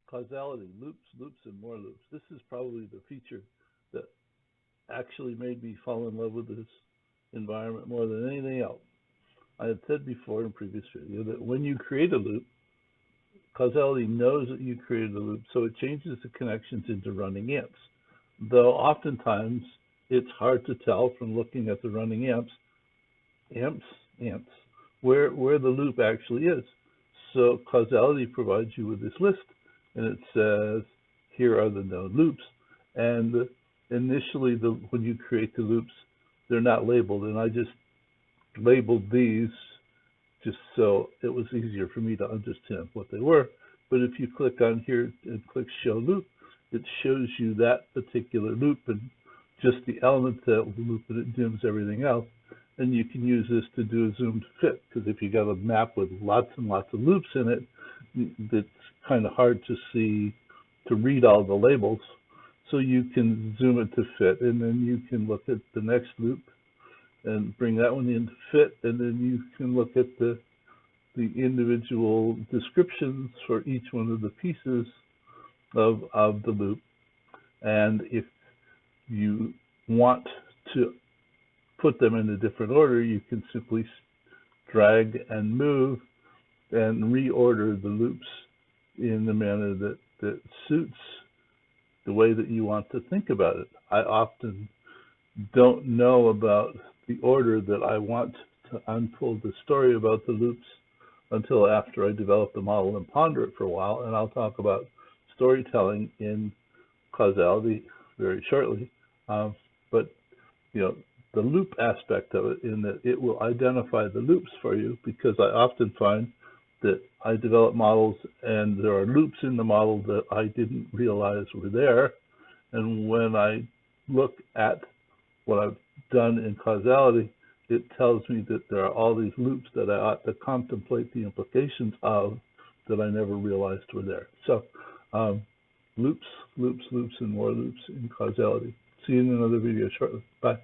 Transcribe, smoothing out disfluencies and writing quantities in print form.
Causality, loops, loops, and more loops. This is probably the feature that actually made me fall in love with this environment more than anything else. I had said before in a previous video that when you create a loop, Cauzality knows that you created a loop, so it changes the connections into running amps. Though oftentimes it's hard to tell from looking at the running amps, amps, amps, where the loop actually is. So Cauzality provides you with this list, and it says, here are the known loops. And initially, when you create the loops, they're not labeled, and I just labeled these just so it was easier for me to understand what they were. But if you click on here and click Show Loop, it shows you that particular loop and just the elements that will loop, and it dims everything else. And you can use this to do a zoomed fit, because if you got a map with lots and lots of loops in it, it's kind of hard to see, to read all the labels. So you can zoom it to fit, and then you can look at the next loop and bring that one in to fit, and then you can look at the individual descriptions for each one of the pieces of the loop. And if you want to put them in a different order, you can simply drag and move and reorder the loops in the manner that suits the way that you want to think about it. I often don't know about the order that I want to unfold the story about the loops until after I develop the model and ponder it for a while, and I'll talk about storytelling in Cauzality very shortly. But the loop aspect of it, in that it will identify the loops for you, because I often find that I develop models and there are loops in the model that I didn't realize were there. And when I look at what I've done in Cauzality, it tells me that there are all these loops that I ought to contemplate the implications of that I never realized were there. So loops, loops, loops, and more loops in Cauzality. See you in another video shortly. Bye.